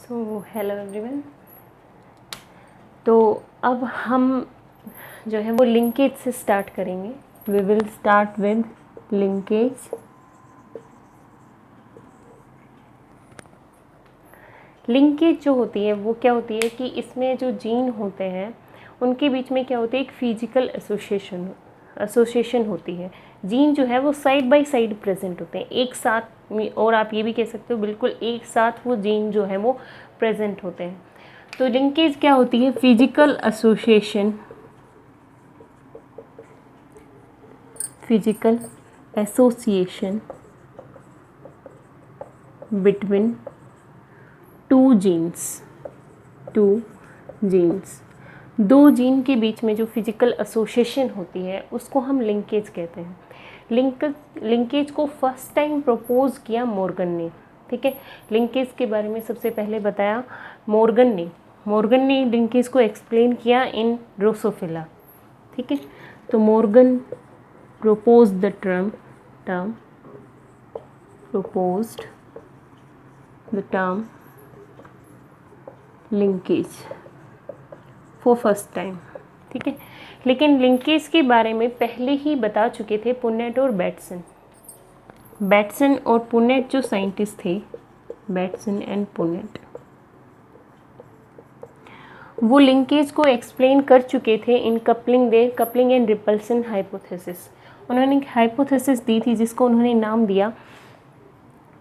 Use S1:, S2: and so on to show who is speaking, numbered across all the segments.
S1: Hello everyone. तो अब हम जो है वो लिंकेज से स्टार्ट करेंगे। We will start with linkage. Linkage जो होती है वो क्या होती है कि इसमें जो जीन होते हैं उनके बीच में क्या होती है, एक फिजिकल एसोसिएशन होती है। जीन जो है वो साइड बाय साइड प्रेजेंट होते हैं एक साथ में, और आप ये भी कह सकते हो बिल्कुल एक साथ वो जीन जो है वो प्रेजेंट होते हैं। तो लिंकेज क्या होती है, physical association between two genes दो जीन के बीच में जो फिजिकल एसोसिएशन होती है उसको हम लिंकेज कहते हैं। लिंकेज को फर्स्ट टाइम प्रपोज किया मॉर्गन ने। ठीक है, लिंकेज के बारे में सबसे पहले बताया मॉर्गन ने लिंकेज को एक्सप्लेन किया इन ड्रोसोफिला। ठीक है, तो Morgan proposed the term linkage for first time। ठीक है, लेकिन लिंकेज के बारे में पहले ही बता चुके थे पुनेट और बैटसन और पुनेट जो साइंटिस्ट थे, बैटसन एंड पुनेट, वो लिंकेज को एक्सप्लेन कर चुके थे इन कपलिंग एंड रिपल्सन हाइपोथेसिस। उन्होंने एक हाइपोथेसिस दी थी जिसको उन्होंने नाम दिया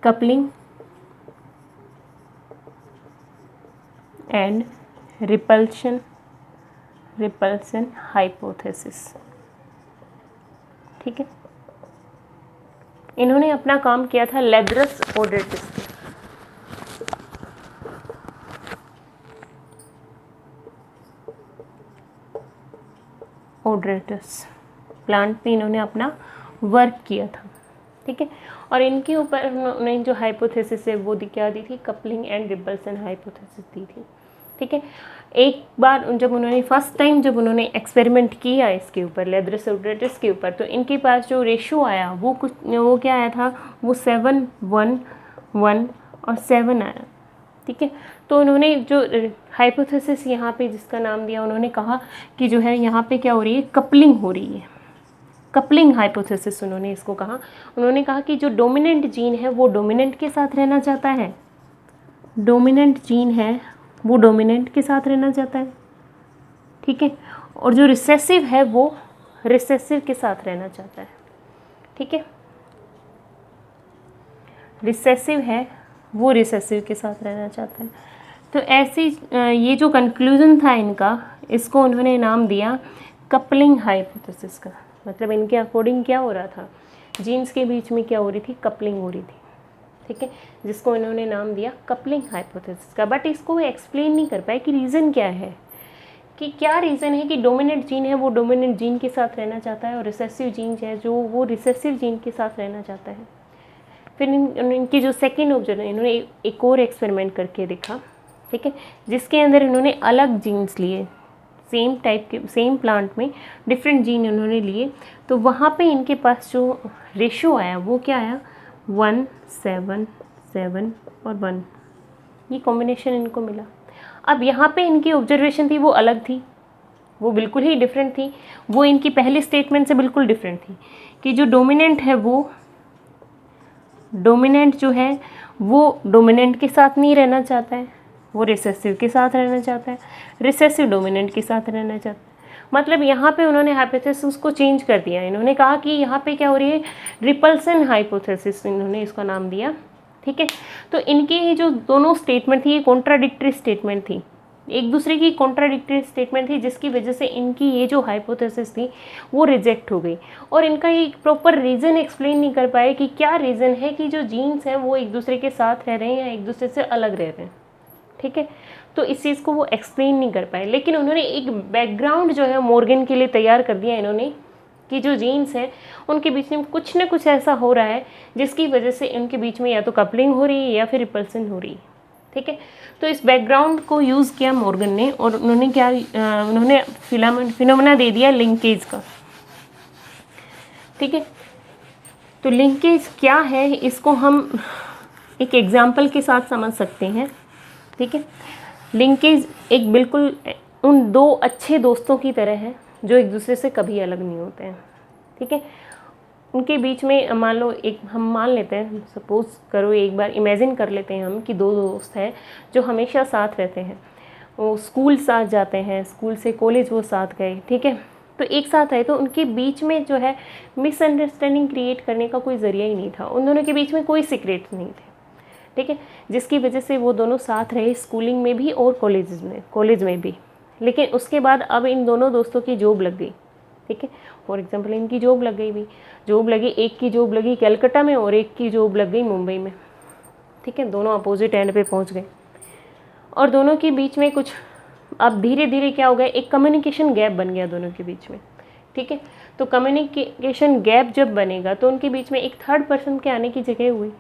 S1: कपलिंग एंड रिपल्सन हाइपोथेसिस। ठीक है, इन्होंने अपना काम किया था लैद्रस ओड्रेटस प्लांट पे इन्होंने अपना वर्क किया था। ठीक है, और इनके ऊपर उन्होंने जो हाइपोथेसिस है वो क्या दी थी, कपलिंग एंड रिपल्सन हाइपोथेसिस दी थी। ठीक है, एक बार जब उन्होंने एक्सपेरिमेंट किया इसके ऊपर, लैद्रस ओड्रेटस के ऊपर, तो इनके पास जो रेशो आया वो क्या आया था, वो 7, 1, 1 और 7 आया। ठीक है, तो उन्होंने जो हाइपोथेसिस यहाँ पे जिसका नाम दिया, उन्होंने कहा कि जो है यहाँ पे क्या हो रही है, कपलिंग हो रही है। कपलिंग हाइपोथेसिस उन्होंने इसको कहा। उन्होंने कहा कि जो डोमिनेंट जीन है वो डोमिनेंट के साथ रहना चाहता है, डोमिनेंट जीन है वो डोमिनेंट के साथ रहना चाहता है। ठीक है, और जो रिसेसिव है वो रिसेसिव के साथ रहना चाहता है। ठीक है, रिसेसिव है वो रिसेसिव के साथ रहना चाहता है। तो ऐसी ये जो कंक्लूजन था इनका, इसको उन्होंने नाम दिया कपलिंग हाइपोथेसिस का। मतलब इनके अकॉर्डिंग क्या हो रहा था, जीन्स के बीच में क्या हो रही थी, कपलिंग हो रही थी। ठीक है, जिसको इन्होंने नाम दिया कपलिंग हाइपोथेसिस का। बट इसको वो एक्सप्लेन नहीं कर पाए कि रीज़न क्या है, कि क्या रीज़न है कि डोमिनेंट जीन है वो डोमिनेंट जीन के साथ रहना चाहता है और रिसेसिव जीन है जो वो रिसेसिव जीन के साथ रहना चाहता है। फिर इनकी जो सेकेंड ऑब्जर्वेशन, इन्होंने एक और एक्सपेरिमेंट करके देखा। ठीक है, जिसके अंदर इन्होंने अलग जीन्स लिए, सेम टाइप के सेम प्लांट में डिफरेंट जीन इन्होंने लिए, तो वहाँ पे इनके पास जो रेशो आया वो क्या आया, 1, 7, 7 और 1, ये कॉम्बिनेशन इनको मिला। अब यहाँ पे इनकी ऑब्जर्वेशन थी वो अलग थी, वो बिल्कुल ही डिफरेंट थी। वो इनकी पहली स्टेटमेंट से बिल्कुल डिफरेंट थी कि जो डोमिनेंट है वो डोमिनेंट जो है वो डोमिनेंट के साथ नहीं रहना चाहता है, वो रिसेसिव के साथ रहना चाहता है, रिसेसिव डोमिनेंट के साथ रहना चाहता है। मतलब यहाँ पे उन्होंने हाइपोथेसिस को चेंज कर दिया। इन्होंने कहा कि यहाँ पे क्या हो रही है, रिपल्सन हाइपोथेसिस इन्होंने इसका नाम दिया। ठीक है, तो इनकी ये जो दोनों स्टेटमेंट थी ये कॉन्ट्राडिक्टरी स्टेटमेंट थी, एक दूसरे की कॉन्ट्राडिक्टरी स्टेटमेंट थी, जिसकी वजह से इनकी ये जो हाइपोथेसिस थी वो रिजेक्ट हो गई। और इनका ये प्रॉपर रीज़न एक्सप्लेन नहीं कर पाए कि क्या रीज़न है कि जो जीन्स हैं वो एक दूसरे के साथ रह रहे हैं या एक दूसरे से अलग रह रहे हैं। ठीक है, तो इस चीज़ को वो एक्सप्लेन नहीं कर पाए। लेकिन उन्होंने एक बैकग्राउंड जो है मॉर्गन के लिए तैयार कर दिया इन्होंने, कि जो जीन्स हैं उनके बीच में कुछ ना कुछ ऐसा हो रहा है जिसकी वजह से उनके बीच में या तो कपलिंग हो रही है या फिर रिपल्सन हो रही है। ठीक है, तो इस बैकग्राउंड को यूज़ किया मॉर्गन ने, और उन्होंने फिनोमेना दे दिया लिंकेज का। ठीक है, तो लिंकेज क्या है इसको हम एक एग्जाम्पल के साथ समझ सकते हैं। ठीक है। लिंकेज एक बिल्कुल उन दो अच्छे दोस्तों की तरह है जो एक दूसरे से कभी अलग नहीं होते हैं, ठीक है। उनके बीच में मान लो एक हम मान लेते हैं, सपोज़ करो, एक बार इमेजिन कर लेते हैं हम कि दो दोस्त हैं जो हमेशा साथ रहते हैं, वो स्कूल साथ जाते हैं, स्कूल से कॉलेज वो साथ गए, ठीक है। तो एक साथ आए तो उनके बीच में जो है मिसअंडरस्टैंडिंग क्रिएट करने का कोई ज़रिया ही नहीं था, उन दोनों के बीच में कोई सीक्रेट नहीं थे, ठीक है, जिसकी वजह से वो दोनों साथ रहे स्कूलिंग में भी और कॉलेज में भी। लेकिन उसके बाद अब इन दोनों दोस्तों की जॉब लग गई, ठीक है। फॉर एग्जांपल इनकी जॉब लग गई भी, जॉब लगी, एक की जॉब लगी कलकत्ता में और एक की जॉब लग गई मुंबई में, ठीक है। दोनों अपोजिट एंड पे पहुंच गए और दोनों के बीच में कुछ अब धीरे धीरे क्या हो गया, एक कम्युनिकेशन गैप बन गया दोनों के बीच में, ठीक है। तो कम्युनिकेशन गैप जब बनेगा तो उनके बीच में एक थर्ड पर्सन के आने की जगह हुई,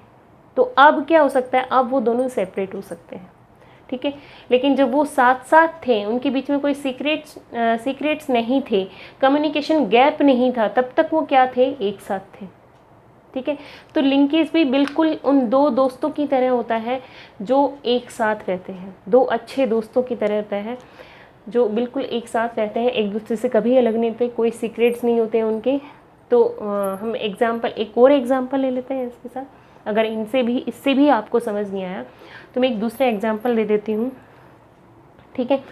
S1: तो अब क्या हो सकता है, अब वो दोनों सेपरेट हो सकते हैं, ठीक है। लेकिन जब वो साथ साथ थे, उनके बीच में कोई सीक्रेट्स नहीं थे, कम्युनिकेशन गैप नहीं था, तब तक वो क्या थे, एक साथ थे, ठीक है। तो लिंकेज भी बिल्कुल उन दो दोस्तों की तरह होता है जो एक साथ रहते हैं, दो अच्छे दोस्तों की तरह रहता है जो बिल्कुल एक साथ रहते हैं, एक दूसरे से कभी अलग नहीं होते, कोई सीक्रेट्स नहीं होते उनके। तो हम एक और एग्जाम्पल ले लेते हैं इसके साथ, अगर इससे भी आपको समझ नहीं आया तो मैं एक दूसरा एग्जाम्पल दे देती हूँ, ठीक है।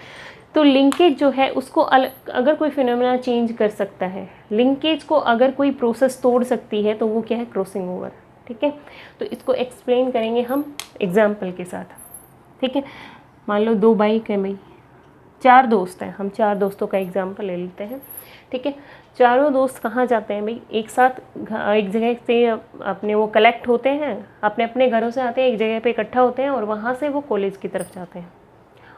S1: तो लिंकेज जो है उसको अगर कोई फिनोमेना चेंज कर सकता है, लिंकेज को अगर कोई प्रोसेस तोड़ सकती है तो वो क्या है, क्रॉसिंग ओवर, ठीक है। तो इसको एक्सप्लेन करेंगे हम एग्जाम्पल के साथ, ठीक है। मान लो दो बाइक है भाई, चार दोस्त हैं, हम चार दोस्तों का एग्जाम्पल ले लेते हैं, ठीक है। चारों दोस्त कहाँ जाते हैं भाई, एक साथ एक जगह से अपने वो कलेक्ट होते हैं, अपने अपने घरों से आते हैं, एक जगह पे इकट्ठा होते हैं और वहाँ से वो कॉलेज की तरफ जाते हैं।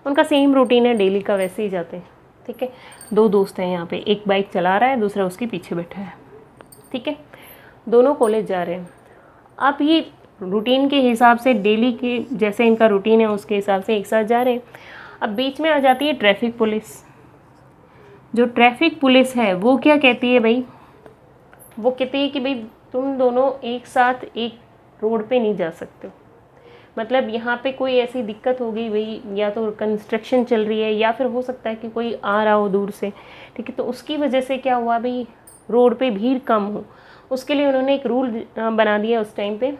S1: उनका सेम रूटीन है डेली का, वैसे ही जाते हैं, ठीक है। दो दोस्त हैं यहाँ पे, एक बाइक चला रहा है, दूसरा उसके पीछे बैठा है, ठीक है। दोनों कॉलेज जा रहे हैं। अब ये रूटीन के हिसाब से, डेली के जैसे इनका रूटीन है उसके हिसाब से एक साथ जा रहे हैं। अब बीच में आ जाती है ट्रैफिक पुलिस। जो ट्रैफिक पुलिस है वो क्या कहती है भाई, वो कहती है कि भाई तुम दोनों एक साथ एक रोड पे नहीं जा सकते हो, मतलब यहाँ पे कोई ऐसी दिक्कत हो गई भाई, या तो कंस्ट्रक्शन चल रही है या फिर हो सकता है कि कोई आ रहा हो दूर से, ठीक है। तो उसकी वजह से क्या हुआ भाई, रोड पे भीड़ कम हो, उसके लिए उन्होंने एक रूल बना दिया उस टाइम पे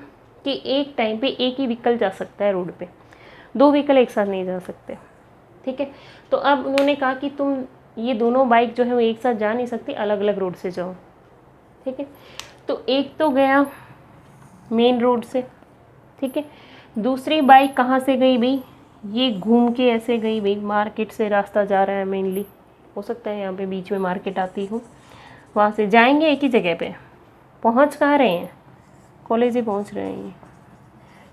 S1: कि एक टाइम पे एक ही व्हीकल जा सकता है रोड पे, दो व्हीकल एक साथ नहीं जा सकते, ठीक है। तो अब उन्होंने कहा कि तुम ये दोनों बाइक जो है वो एक साथ जा नहीं सकती, अलग अलग रोड से जाओ, ठीक है। तो एक तो गया मेन रोड से, ठीक है। दूसरी बाइक कहाँ से गई भाई, ये घूम के ऐसे गई भाई, मार्केट से रास्ता जा रहा है मेनली, हो सकता है यहाँ पे बीच में मार्केट आती हो, वहाँ से जाएंगे एक ही जगह पे, पहुँच कहाँ रहे हैं, कॉलेज ही पहुँच रहे हैं,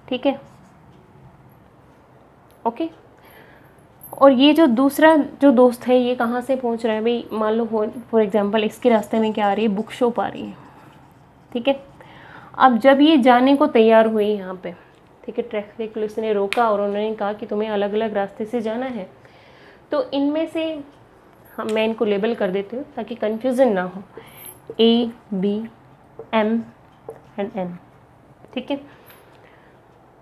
S1: ठीक है, ओके। और ये जो दूसरा जो दोस्त है ये कहाँ से पहुँच रहा है भाई, मान लो फॉर एग्जांपल इसके रास्ते में क्या आ रही है, बुक शॉप आ रही है, ठीक है। अब जब ये जाने को तैयार हुए यहाँ पे, ठीक है, ट्रैफिक पुलिस ने रोका और उन्होंने कहा कि तुम्हें अलग अलग रास्ते से जाना है, तो इनमें से मैं इनको लेबल कर देती हूँ ताकि कन्फ्यूज़न ना हो, A, B, M and N, ठीक है।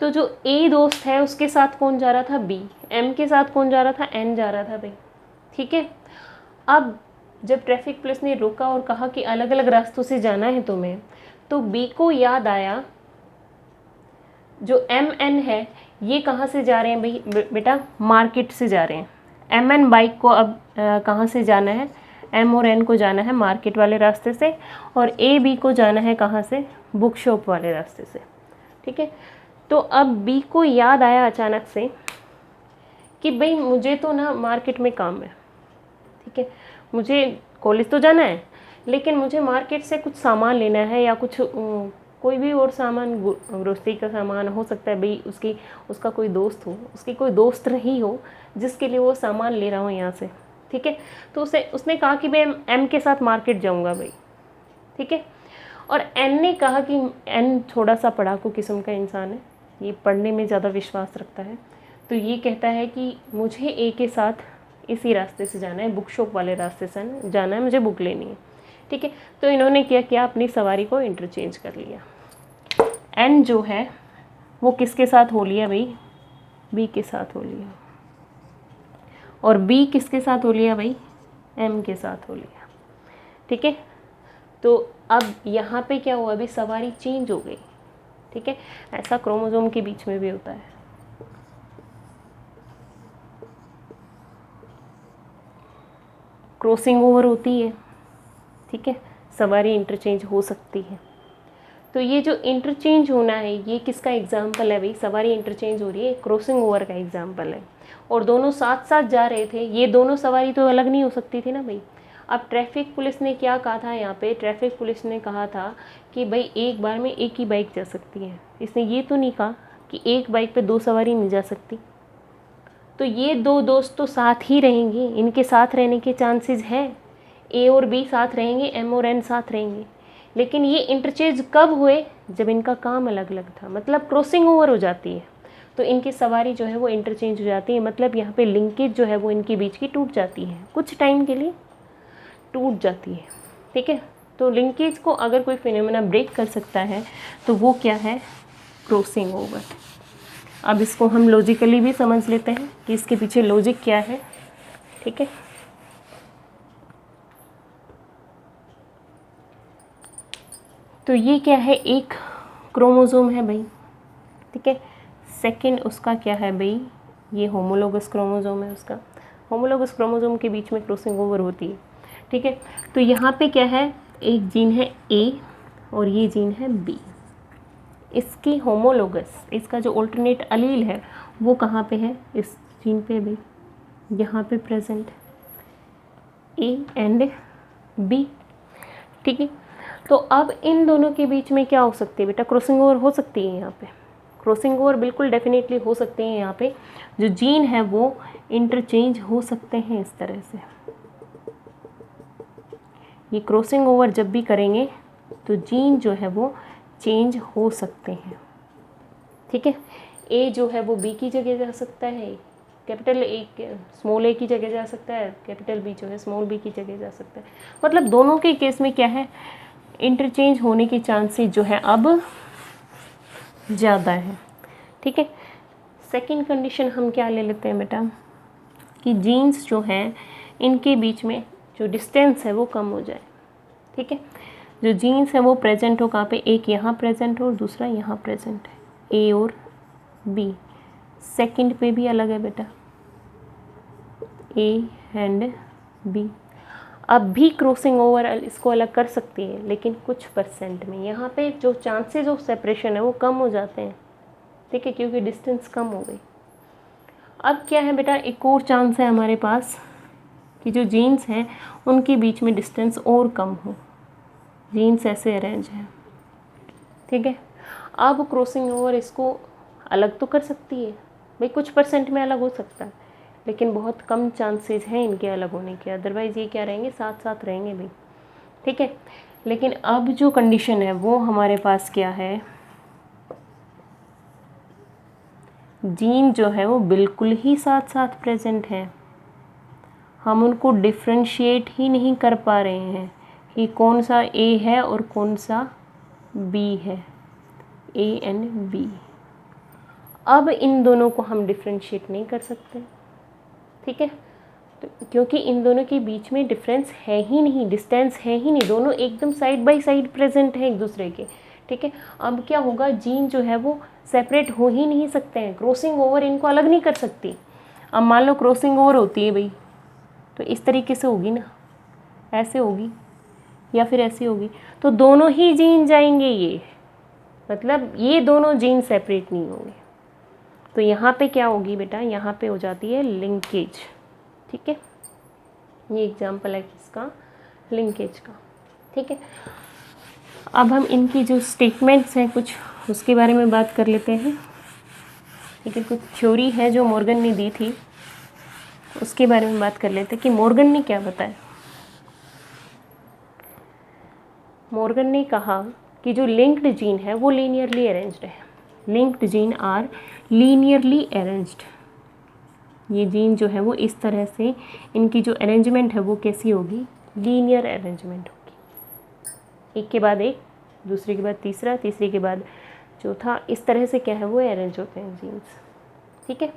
S1: तो जो A दोस्त है उसके साथ कौन जा रहा था, B, M के साथ कौन जा रहा था, N जा रहा था भाई, ठीक है। अब जब ट्रैफिक पुलिस ने रोका और कहा कि अलग अलग रास्तों से जाना है तुम्हें, तो B को याद आया जो MN है ये कहाँ से जा रहे हैं भाई, बेटा मार्केट से जा रहे हैं। MN बाइक को अब कहाँ से जाना है, M और N को जाना है मार्केट वाले रास्ते से, और AB को जाना है कहाँ से, बुक शॉप वाले रास्ते से, ठीक है। तो अब B को याद आया अचानक से कि भाई मुझे तो ना मार्केट में काम है, ठीक है, मुझे कॉलेज तो जाना है लेकिन मुझे मार्केट से कुछ सामान लेना है, या कुछ कोई भी और सामान, ग्रोसरी का सामान हो सकता है भाई, उसका कोई दोस्त हो, उसकी कोई दोस्त रही हो जिसके लिए वो सामान ले रहा हो यहाँ से, ठीक है। तो उसने कहा कि मैं M के साथ मार्केट जाऊँगा भाई, ठीक है। और N ने कहा कि N थोड़ा सा पढ़ाकू किस्म का इंसान है, ये पढ़ने में ज़्यादा विश्वास रखता है, तो ये कहता है कि मुझे A के साथ इसी रास्ते से जाना है, बुक शॉप वाले रास्ते से जाना है, मुझे बुक लेनी है, ठीक है। तो इन्होंने क्या किया, अपनी सवारी को इंटरचेंज कर लिया। N जो है वो किसके साथ हो लिया भाई, बी के साथ हो लिया, और बी किसके साथ हो लिया भाई, एम के साथ हो लिया। ठीक है, तो अब यहाँ पे क्या हुआ, अभी सवारी चेंज हो गई। ठीक है, ऐसा क्रोमोसोम के बीच में भी होता है। क्रॉसिंग ओवर होती है। ठीक है, सवारी इंटरचेंज हो सकती है। तो ये जो इंटरचेंज होना है ये किसका एग्जाम्पल है भाई, सवारी इंटरचेंज हो रही है, क्रॉसिंग ओवर का एग्जाम्पल है। और दोनों साथ साथ जा रहे थे, ये दोनों सवारी तो अलग नहीं हो सकती थी ना भाई। अब ट्रैफिक पुलिस ने क्या कहा था, यहाँ पे ट्रैफिक पुलिस ने कहा था कि भाई एक बार में एक ही बाइक जा सकती है। इसने ये तो नहीं कहा कि एक बाइक पे दो सवारी नहीं जा सकती। तो ये दो दोस्त तो साथ ही रहेंगे, इनके साथ रहने के चांसेस हैं, ए और बी साथ रहेंगे, एम और एन साथ रहेंगे। लेकिन ये इंटरचेंज कब हुए, जब इनका काम अलग अलग था, मतलब क्रॉसिंग ओवर हो जाती है, तो इनकी सवारी जो है वो इंटरचेंज हो जाती है। मतलब यहाँ पे लिंकेज जो है वो इनके बीच की टूट जाती है, कुछ टाइम के लिए टूट जाती है। ठीक है, तो लिंकेज को अगर कोई फिनोमेना ब्रेक कर सकता है तो वो क्या है, क्रॉसिंग ओवर। अब इसको हम लॉजिकली भी समझ लेते हैं कि इसके पीछे लॉजिक क्या है। ठीक है, तो ये क्या है, एक क्रोमोसोम है भाई। ठीक है, सेकंड उसका क्या है भाई, ये होमोलोगस क्रोमोसोम है उसका। होमोलोगस क्रोमोसोम के बीच में क्रॉसिंग ओवर होती है। ठीक है, तो यहाँ पे क्या है, एक जीन है ए और ये जीन है बी। इसकी होमोलोगस, इसका जो ऑल्टरनेट अलील है वो कहाँ पे है, इस जीन पे भाई, यहाँ पे प्रेजेंट ए एंड बी। ठीक है, तो अब इन दोनों के बीच में क्या हो सकती है बेटा, क्रॉसिंग ओवर हो सकती है। यहाँ पे क्रॉसिंग ओवर बिल्कुल डेफिनेटली हो सकते हैं। यहाँ पे जो जीन है वो इंटरचेंज हो सकते हैं इस तरह से। ये क्रॉसिंग ओवर जब भी करेंगे तो जीन जो है वो चेंज हो सकते हैं। ठीक है, ए जो है वो बी की जगह जा सकता है, कैपिटल ए स्मॉल ए की जगह जा सकता है, कैपिटल बी जो है स्मॉल बी की जगह जा सकता है। मतलब दोनों के केस में क्या है, इंटरचेंज होने के चांसेस जो है अब ज़्यादा है। ठीक है, सेकंड कंडीशन हम क्या ले लेते हैं बेटा, कि जीन्स जो हैं इनके बीच में जो डिस्टेंस है वो कम हो जाए। ठीक है, जो जीन्स है वो प्रेजेंट हो कहाँ पे, एक यहाँ प्रेजेंट हो और दूसरा यहाँ प्रेजेंट है, ए और बी। सेकंड पे भी अलग है बेटा, ए एंड बी। अब भी क्रॉसिंग ओवर इसको अलग कर सकती है, लेकिन कुछ परसेंट में। यहाँ पे जो चांसेस ऑफ सेपरेशन है वो कम हो जाते हैं। ठीक है, क्योंकि डिस्टेंस कम हो गई। अब क्या है बेटा, एक और चांस है हमारे पास कि जो जीन्स हैं उनके बीच में डिस्टेंस और कम हो। जीन्स ऐसे अरेंज हैं। ठीक है, अब क्रॉसिंग ओवर इसको अलग तो कर सकती है भाई, कुछ परसेंट में अलग हो सकता है, लेकिन बहुत कम चांसेस हैं इनके अलग होने के। अदरवाइज़ ये क्या रहेंगे, साथ साथ रहेंगे भी। ठीक है, लेकिन अब जो कंडीशन है वो हमारे पास क्या है, जीन जो है वो बिल्कुल ही साथ साथ प्रेजेंट है। हम उनको डिफ्रेंशिएट ही नहीं कर पा रहे हैं कि कौन सा ए है और कौन सा बी है, ए एंड बी। अब इन दोनों को हम डिफ्रेंशिएट नहीं कर सकते। ठीक है, तो क्योंकि इन दोनों के बीच में डिफरेंस है ही नहीं, डिस्टेंस है ही नहीं, दोनों एकदम साइड बाय साइड प्रेजेंट हैं एक दूसरे के। ठीक है, अब क्या होगा, जीन जो है वो सेपरेट हो ही नहीं सकते हैं, क्रॉसिंग ओवर इनको अलग नहीं कर सकती। अब मान लो क्रॉसिंग ओवर होती है भाई, तो इस तरीके से होगी ना, ऐसे होगी या फिर ऐसे होगी, तो दोनों ही जीन जाएंगे ये, मतलब ये दोनों जीन सेपरेट नहीं होंगे। तो यहाँ पे क्या होगी बेटा, यहाँ पे हो जाती है लिंकेज। ठीक है, ये एग्जाम्पल है किसका, लिंकेज का। ठीक है, अब हम इनकी जो स्टेटमेंट्स हैं कुछ उसके बारे में बात कर लेते हैं। ठीक है, कुछ थ्योरी है जो मॉर्गन ने दी थी, उसके बारे में बात कर लेते हैं कि मॉर्गन ने क्या बताया। मॉर्गन ने कहा कि जो लिंक्ड जीन है वो लीनियरली अरेंज्ड है। Linked gene are linearly arranged. ये जीन जो है वो इस तरह से, इनकी जो अरेंजमेंट है वो कैसी होगी, लीनियर अरेंजमेंट होगी। एक के बाद एक, दूसरे के बाद तीसरा, तीसरे के बाद चौथा, इस तरह से क्या है वो अरेंज होते हैं जीन्स। ठीक है।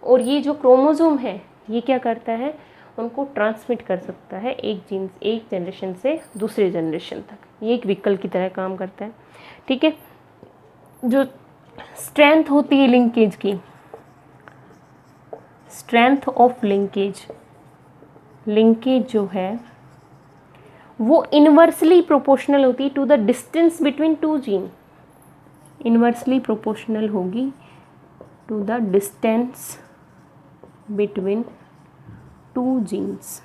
S1: और ये जो क्रोमोसोम है ये क्या करता है, उनको ट्रांसमिट कर सकता है एक जीन, एक जनरेशन से दूसरे जनरेशन तक। ये एक व्हीकल की तरह काम करता है, ठीक है। जो स्ट्रेंथ होती है लिंकेज की, स्ट्रेंथ ऑफ लिंकेज, लिंकेज जो है वो इनवर्सली प्रोपोर्शनल होती है to the distance between two gene, inversely proportional होगी to the distance between two genes,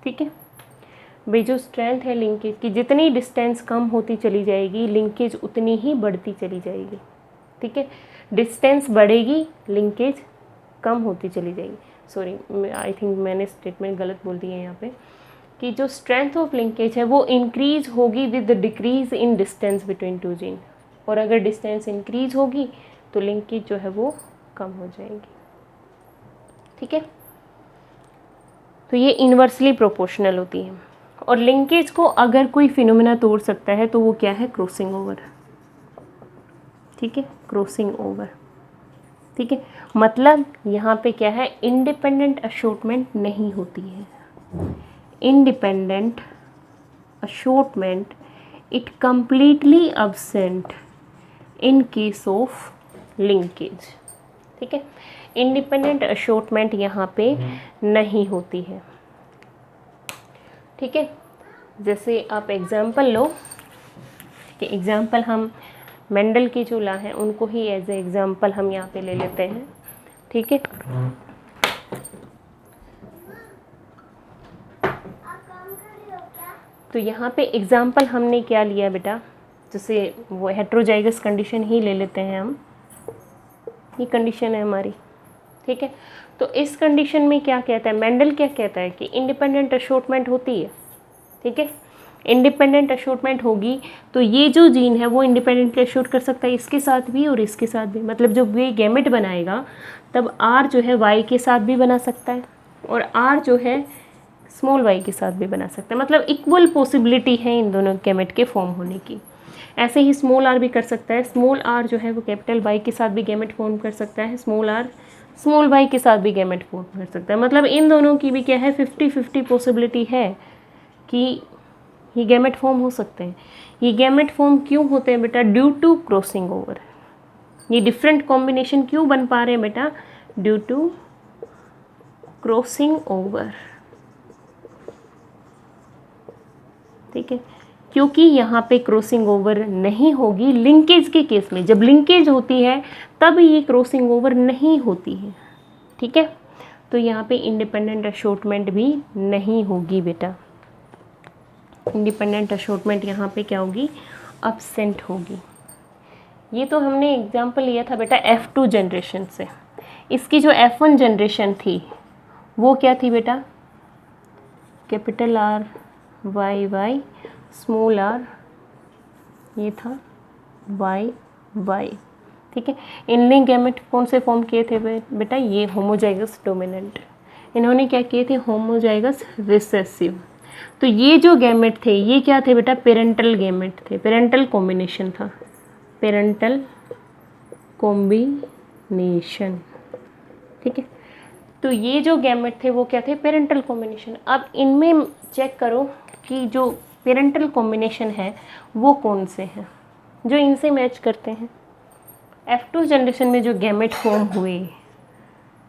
S1: ठीक है भाई। जो स्ट्रेंथ है लिंकेज की, जितनी डिस्टेंस कम होती चली जाएगी लिंकेज उतनी ही बढ़ती चली जाएगी, ठीक है। डिस्टेंस बढ़ेगी, लिंकेज कम होती चली जाएगी। सॉरी, आई थिंक मैंने स्टेटमेंट गलत बोल दी है यहाँ पे, कि जो स्ट्रेंथ ऑफ लिंकेज है वो इंक्रीज होगी with decrease in distance between two gene, और अगर डिस्टेंस इंक्रीज होगी तो लिंकेज जो है वो कम हो जाएगी, ठीक है। तो ये इनवर्सली प्रोपोर्शनल होती है। और लिंकेज को अगर कोई फिनोमेना तोड़ सकता है तो वो क्या है, क्रॉसिंग ओवर, ठीक है, क्रॉसिंग ओवर, ठीक है। मतलब यहाँ पे क्या है, इंडिपेंडेंट अशॉर्टमेंट नहीं होती है, independent assortment it completely absent in case of linkage, ठीक है। इंडिपेंडेंट अशॉर्टमेंट यहाँ पे नहीं होती है, ठीक है। जैसे आप एग्जाम्पल लो, कि एग्जाम्पल हम मेंडल के जो ला हैं उनको ही एज ए एग्जाम्पल हम यहाँ पे ले लेते हैं, ठीक है। तो यहाँ पे एग्जाम्पल हमने क्या लिया बेटा, जैसे वो हेट्रोजाइगस कंडीशन ही ले लेते हैं हम, ये कंडीशन है हमारी, ठीक है। तो इस कंडीशन में क्या कहता है, मेंडल क्या कहता है कि इंडिपेंडेंट अशॉर्टमेंट होती है, ठीक है। इंडिपेंडेंट अशॉर्टमेंट होगी तो ये जो जीन है वो इंडिपेंडेंटली अशॉर्ट कर सकता है इसके साथ भी और इसके साथ भी, मतलब जब ये गैमेट बनाएगा तब आर जो है वाई के साथ भी बना सकता है और आर जो है स्मॉल वाई के साथ भी बना सकता है, मतलब इक्वल पॉसिबिलिटी है इन दोनों गैमेट के फॉर्म होने की। ऐसे ही स्मॉल आर भी कर सकता है, स्मॉल आर जो है वो कैपिटल वाई के साथ भी गैमेट फॉर्म कर सकता है, स्मॉल आर स्मॉल वाई के साथ भी गैमेट फॉर्म कर सकता है, मतलब इन दोनों की भी क्या है 50-50 पॉसिबिलिटी है कि ये गैमेट फॉर्म हो सकते हैं। ये गैमेट फॉर्म क्यों होते हैं बेटा, ड्यू टू क्रॉसिंग ओवर। ये डिफरेंट कॉम्बिनेशन क्यों बन पा रहे हैं बेटा, ड्यू टू क्रॉसिंग ओवर, ठीक है। क्योंकि यहाँ पे क्रॉसिंग ओवर नहीं होगी लिंकेज के केस में, जब लिंकेज होती है तब ये क्रॉसिंग ओवर नहीं होती है, ठीक है। तो यहाँ पे इंडिपेंडेंट अशॉर्टमेंट भी नहीं होगी बेटा, इंडिपेंडेंट अशॉर्टमेंट यहाँ पे क्या होगी, अब्सेंट होगी। ये तो हमने एग्जाम्पल लिया था बेटा F2 जनरेशन से। इसकी जो F1 जनरेशन थी वो क्या थी बेटा, capital R Y Y, small R ये था वाई वाई, ठीक है। इनने गैमेट कौन से फॉर्म किए थे बेटा, ये होमोजाइगस डोमिनेंट, इन्होंने क्या किए थे, होमोजाइगस रिसेसिव। तो ये जो गैमेट थे ये क्या थे बेटा, पेरेंटल गैमेट थे, पेरेंटल कॉम्बिनेशन था, पेरेंटल कॉम्बिनेशन, ठीक है। तो ये जो गैमेट थे वो क्या थे, पेरेंटल कॉम्बिनेशन। अब इनमें चेक करो कि जो पेरेंटल कॉम्बिनेशन है वो कौन से हैं जो इनसे मैच करते हैं। F2 जनरेशन में जो गैमेट फॉर्म हुए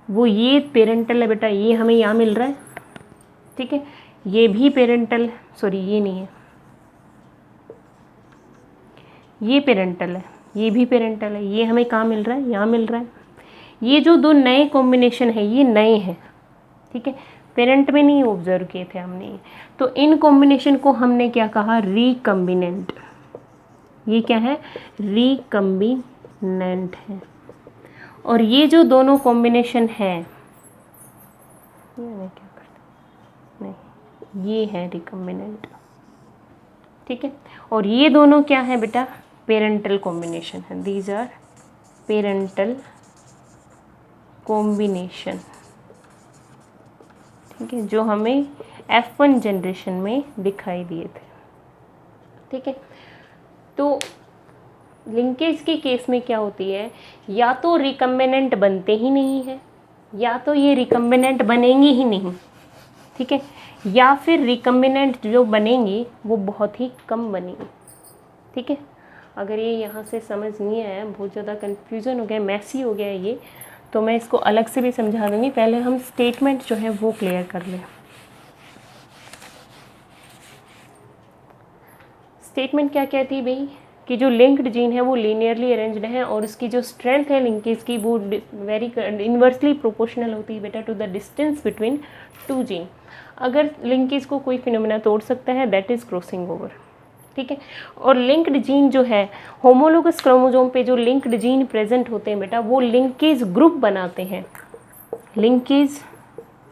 S1: वो ये पेरेंटल है बेटा, ये हमें यहाँ मिल रहा है, ठीक है। ये भी पेरेंटल, सॉरी ये नहीं है, ये पेरेंटल है, ये भी पेरेंटल है, ये हमें कहाँ मिल रहा है, यहाँ मिल रहा है। ये जो दो नए कॉम्बिनेशन है ये नए हैं, ठीक है, पेरेंट में नहीं ऑब्जर्व किए थे हमने। तो इन कॉम्बिनेशन को हमने क्या कहा, रिकम्बिनेंट। ये क्या है, रिकम्बिनेंट है। और ये जो दोनों कॉम्बिनेशन है, ये मैं क्या करता नहीं, ये है रिकम्बिनेंट, ठीक है। और ये दोनों क्या है बेटा, पेरेंटल कॉम्बिनेशन है, दीज आर पेरेंटल कॉम्बिनेशन, ठीक है, जो हमें F1 जनरेशन में दिखाई दिए थे, ठीक है। तो लिंकेज के केस में क्या होती है, या तो रिकम्बिनेंट बनते ही नहीं है, या तो ये रिकम्बिनेंट बनेंगे ही नहीं, ठीक है, या फिर रिकम्बिनेंट जो बनेंगी वो बहुत ही कम बनेंगी, ठीक है। अगर ये यहाँ से समझ नहीं आया, बहुत ज़्यादा कन्फ्यूज़न हो गया, मैसी हो गया ये, तो मैं इसको अलग से भी समझा दूँगी। पहले हम स्टेटमेंट जो है वो क्लियर कर लें। स्टेटमेंट क्या कहती है भाई, कि जो लिंक्ड जीन है वो लीनियरली अरेंज्ड है और उसकी जो स्ट्रेंथ है लिंकेज की वो वेरी इन्वर्सली प्रोपोर्शनल होती है बेटा to the distance between two gene. अगर लिंकेज को कोई फिनोमेना तोड़ सकता है दैट इज़ क्रॉसिंग ओवर, ठीक है। और लिंक्ड जीन जो है, होमोलोगस क्रोमोसोम पे जो लिंक्ड जीन प्रेजेंट होते हैं बेटा वो लिंकेज ग्रुप बनाते हैं, लिंकेज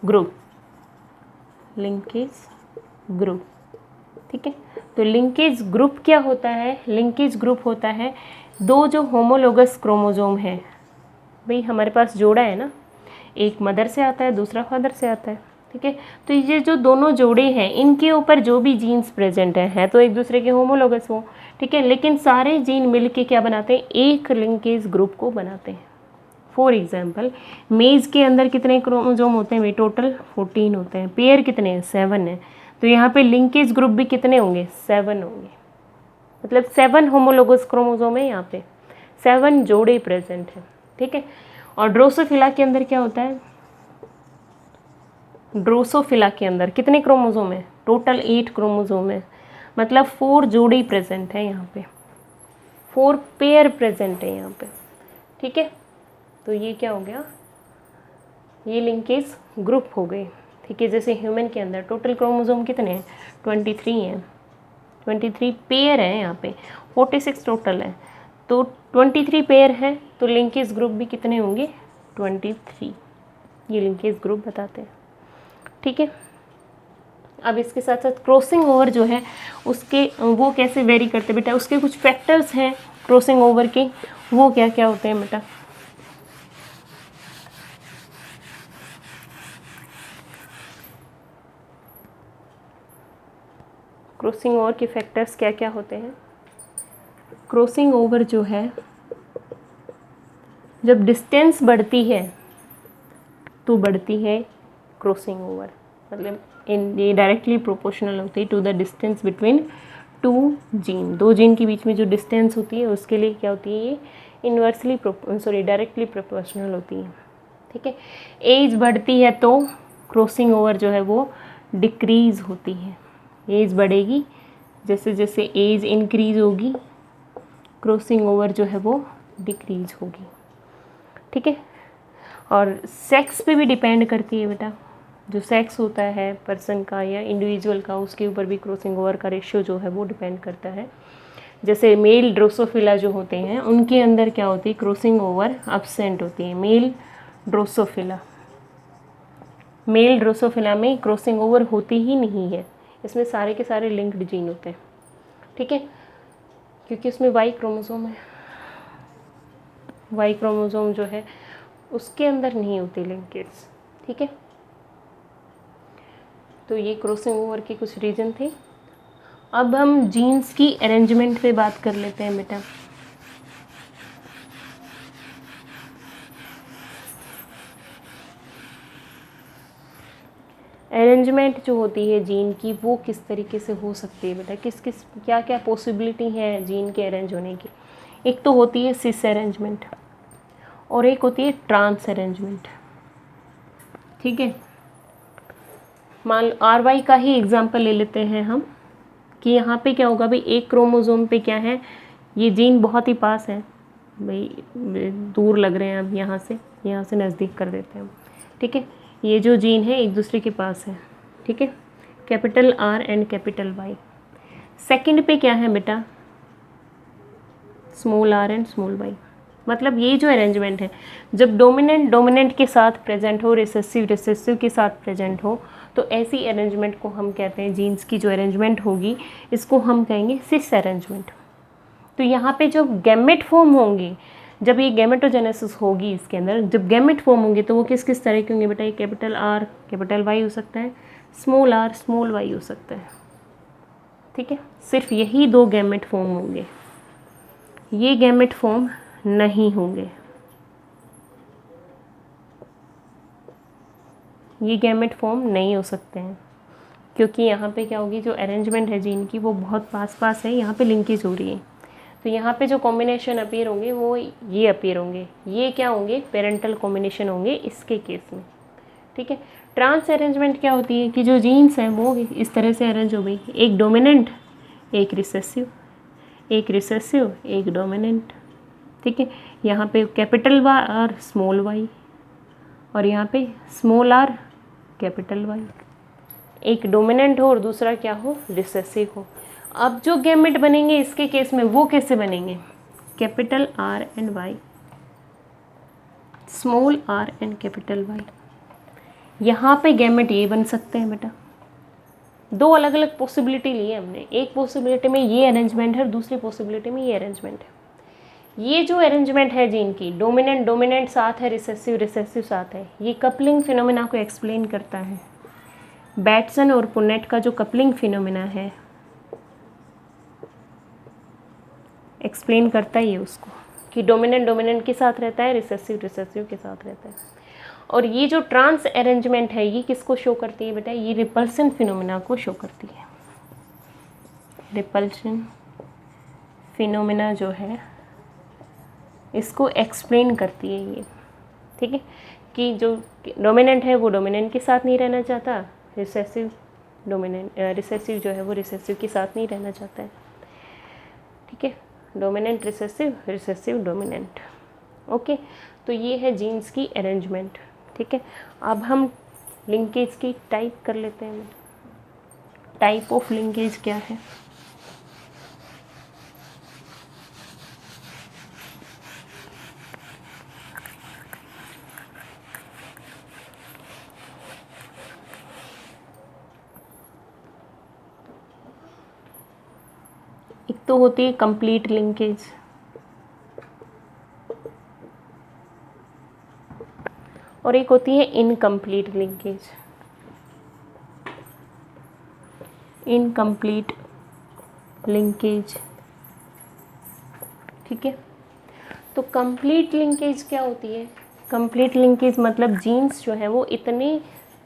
S1: ग्रुप, लिंकेज ग्रुप, ठीक है। तो लिंकेज ग्रुप क्या होता है, लिंकेज ग्रुप होता है दो जो होमोलोगस क्रोमोसोम है, भाई हमारे पास जोड़ा है ना, एक मदर से आता है दूसरा फादर से आता है, ठीक है। तो ये जो दोनों जोड़े हैं इनके ऊपर जो भी जीन्स प्रेजेंट है तो एक दूसरे के होमोलोगस वो, ठीक है, लेकिन सारे जीन मिलके क्या बनाते हैं, एक लिंकेज ग्रुप को बनाते हैं। फॉर एग्जाम्पल मेज के अंदर कितने क्रोमोसोम होते हैं भाई, टोटल 14 होते हैं, पेयर कितने हैं, 7 है, तो यहाँ पे लिंकेज ग्रुप भी कितने होंगे, 7 होंगे, मतलब 7 होमोलोगस क्रोमोसोम है, यहाँ पे 7 जोड़े प्रेजेंट हैं, ठीक है। और ड्रोसोफिला के अंदर क्या होता है, ड्रोसोफिला के अंदर कितने क्रोमोसोम है, टोटल 8 क्रोमोसोम है, मतलब 4 जोड़ी प्रेजेंट है यहाँ पे, 4 पेयर प्रेजेंट है यहाँ पे, ठीक है। तो ये क्या हो गया, ये लिंकेज ग्रुप हो गए, ठीक है। जैसे ह्यूमन के अंदर टोटल क्रोमोसोम कितने हैं, 23 हैं, 23 पेयर है यहाँ पे, 46 टोटल है, तो 23 पेयर है, तो लिंकेज ग्रुप भी कितने होंगे, 23, ये लिंकेज ग्रुप बताते हैं, ठीक है। अब इसके साथ साथ क्रॉसिंग ओवर जो है उसके वो कैसे वेरी करते बेटा, उसके कुछ फैक्टर्स हैं क्रॉसिंग ओवर के, वो क्या क्या होते हैं बेटा, क्रॉसिंग ओवर के फैक्टर्स क्या क्या होते हैं। क्रॉसिंग ओवर जो है जब डिस्टेंस बढ़ती है तो बढ़ती है क्रॉसिंग ओवर, मतलब ये डायरेक्टली प्रोपोर्शनल होती है to the distance between two gene, दो जीन के बीच में जो डिस्टेंस होती है उसके लिए क्या होती है, ये इन्वर्सली डायरेक्टली प्रोपोर्शनल होती है, ठीक है। एज बढ़ती है तो क्रॉसिंग ओवर जो है वो डिक्रीज़ होती है, एज बढ़ेगी, जैसे जैसे एज इंक्रीज होगी क्रॉसिंग ओवर जो है वो डिक्रीज होगी, ठीक है। और सेक्स पे भी डिपेंड करती है बेटा, जो सेक्स होता है पर्सन का या इंडिविजुअल का उसके ऊपर भी क्रॉसिंग ओवर का रेशियो जो है वो डिपेंड करता है। जैसे मेल ड्रोसोफिला जो होते हैं उनके अंदर क्या होती है, क्रॉसिंग ओवर अब्सेंट होती है, मेल ड्रोसोफिला में क्रॉसिंग ओवर होती ही नहीं है, इसमें सारे के सारे लिंक्ड जीन होते हैं, ठीक है, क्योंकि उसमें वाई क्रोमोसोम है, वाई क्रोमोसोम जो है उसके अंदर नहीं होती लिंकेज, ठीक है। तो ये क्रॉसिंग ओवर के कुछ रीजन थे। अब हम जीन्स की अरेंजमेंट पे बात कर लेते हैं बेटा। अरेंजमेंट जो होती है जीन की वो किस तरीके से हो सकती है बेटा, किस किस क्या क्या पॉसिबिलिटी है जीन के अरेंज होने की। एक तो होती है सिस अरेंजमेंट और एक होती है ट्रांस अरेंजमेंट, ठीक है। मान आर वाई का ही एग्जांपल ले लेते हैं हम कि यहाँ पे क्या होगा भाई, एक क्रोमोसोम पे क्या है, ये जीन बहुत ही पास है भाई, दूर लग रहे हैं, अब यहाँ से नज़दीक कर देते हैं हम, ठीक है। ये जो जीन है एक दूसरे के पास है, ठीक है, capital R and capital Y. Second पे क्या है बेटा, small R and small Y. मतलब ये जो अरेंजमेंट है जब डोमिनेंट के साथ प्रेजेंट हो, रिसेसिव के साथ प्रेजेंट हो, तो ऐसी अरेंजमेंट को हम कहते हैं, जीन्स की जो अरेंजमेंट होगी इसको हम कहेंगे सिस अरेंजमेंट। तो यहाँ पे जो गैमेट फॉर्म होंगे, जब ये गैमेटोजेनेसिस होगी इसके अंदर, जब गैमेट फॉर्म होंगे तो वो किस किस तरह के होंगे बेटा, ये कैपिटल आर कैपिटल वाई हो सकता है, स्मॉल आर स्मॉल वाई हो सकता है, ठीक है। सिर्फ यही दो गैमेट फॉर्म होंगे, ये गैमेट फॉर्म नहीं होंगे, ये गैमेट फॉर्म नहीं हो सकते हैं, क्योंकि यहाँ पे क्या होगी, जो अरेंजमेंट है जीन की वो बहुत पास पास है, यहाँ पे लिंकेज हो रही है। तो यहाँ पे जो कॉम्बिनेशन अपीयर होंगे वो ये अपीयर होंगे, ये क्या होंगे, पेरेंटल कॉम्बिनेशन होंगे इसके केस में। ठीक है, ट्रांस अरेंजमेंट क्या होती है कि जो जीन्स हैं वो इस तरह से अरेंज हो गई, एक डोमिनेंट एक रिसेसिव, एक रिसेसिव एक डोमिनेंट। ठीक है, यहाँ पे कैपिटल वाई और स्मॉल वाई, और यहाँ पे स्मॉल आर कैपिटल वाई, एक डोमिनेंट हो और दूसरा क्या हो, रिसेसिव हो। अब जो गैमेट बनेंगे इसके केस में वो कैसे बनेंगे, capital R and Y, small R and capital Y. यहाँ पे गैमेट ये बन सकते हैं बेटा, दो अलग अलग पॉसिबिलिटी ली है हमने, एक पॉसिबिलिटी में ये अरेंजमेंट है और दूसरी पॉसिबिलिटी में ये अरेंजमेंट है। ये जो अरेंजमेंट है जीन की, डोमिनेंट डोमिनेंट साथ है, रिसेसिव रिसेसिव साथ है, ये कपलिंग फिनोमेना को एक्सप्लेन करता है। बैटसन और पुनेट का जो कपलिंग फिनोमेना है एक्सप्लेन करता है ये उसको, कि डोमिनेंट डोमिनेंट के साथ रहता है, रिसेसिव रिसेसिव के साथ रहता है। और ये जो ट्रांस अरेंजमेंट है ये किसको शो करती है बेटा, ये रिपल्सन फिनोमेना को शो करती है। रिपल्सन फिनोमेना जो है इसको एक्सप्लेन करती है ये। ठीक है, कि जो डोमिनेंट है वो डोमिनेंट के साथ नहीं रहना चाहता, रिसेसिव रिसेसिव जो है वो रिसेसिव के साथ नहीं रहना चाहता है। ठीक है, dominant recessive, recessive dominant. Okay, तो ये है जीन्स की अरेंजमेंट। ठीक है, अब हम लिंकेज की टाइप कर लेते हैं। टाइप ऑफ लिंकेज क्या है, एक तो होती है कंप्लीट लिंकेज, और एक होती है इनकम्प्लीट लिंकेज। इनकम्प्लीट लिंकेज, ठीक है। तो कंप्लीट लिंकेज क्या होती है, कंप्लीट लिंकेज मतलब जीन्स जो है वो इतने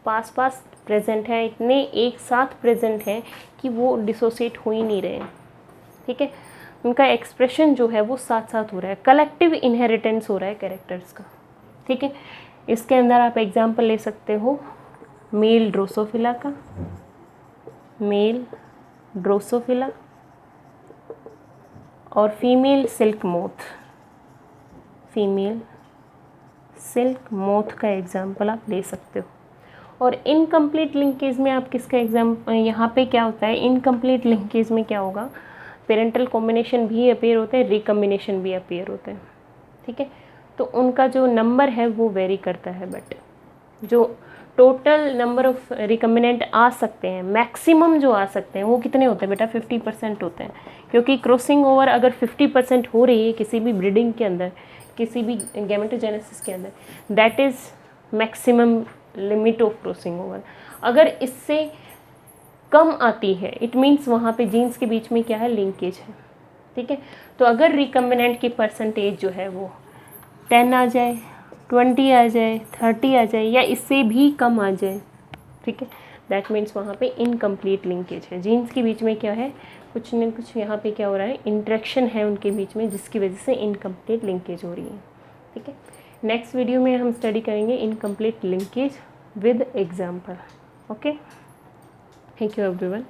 S1: पास पास प्रेजेंट है, इतने एक साथ प्रेजेंट हैं कि वो डिसोसिएट हो ही नहीं रहे हैं। ठीक है, उनका एक्सप्रेशन जो है वो साथ साथ हो रहा है, कलेक्टिव इनहेरिटेंस हो रहा है कैरेक्टर्स का। ठीक है, इसके अंदर आप एग्जांपल ले सकते हो मेल ड्रोसोफिला का, मेल ड्रोसोफिला, और female silk moth, female silk moth का एग्जाम्पल आप ले सकते हो। और इनकम्प्लीट लिंकेज में आप किसका यहाँ पे क्या होता है, इनकम्प्लीट लिंकेज में क्या होगा, पेरेंटल कॉम्बिनेशन भी अपीयर होते हैं, रिकम्बिनेशन भी अपीयर होते हैं। ठीक है, तो उनका जो नंबर है वो वेरी करता है, बट जो टोटल नंबर ऑफ रिकम्बिनेंट आ सकते हैं, मैक्सिमम जो आ सकते हैं वो कितने होते हैं बेटा, 50% होते हैं। क्योंकि क्रॉसिंग ओवर अगर 50% हो रही है किसी भी ब्रीडिंग के अंदर, किसी भी गैमेटोजेनेसिस के अंदर, that is maximum limit of crossing over. अगर इससे कम आती है इट मीन्स वहाँ पे जीन्स के बीच में क्या है, लिंकेज है। ठीक है, तो अगर रिकम्बिनेंट की परसेंटेज जो है वो 10 आ जाए, 20 आ जाए, 30 आ जाए, या इससे भी कम आ जाए, ठीक है, दैट मीन्स वहाँ पे इनकम्प्लीट लिंकेज है। जीन्स के बीच में क्या है, कुछ न कुछ यहाँ पे क्या हो रहा है, इंट्रैक्शन है उनके बीच में, जिसकी वजह से इनकम्प्लीट लिंकेज हो रही है। ठीक है, नेक्स्ट वीडियो में हम स्टडी करेंगे incomplete linkage with example. Okay, thank you everyone.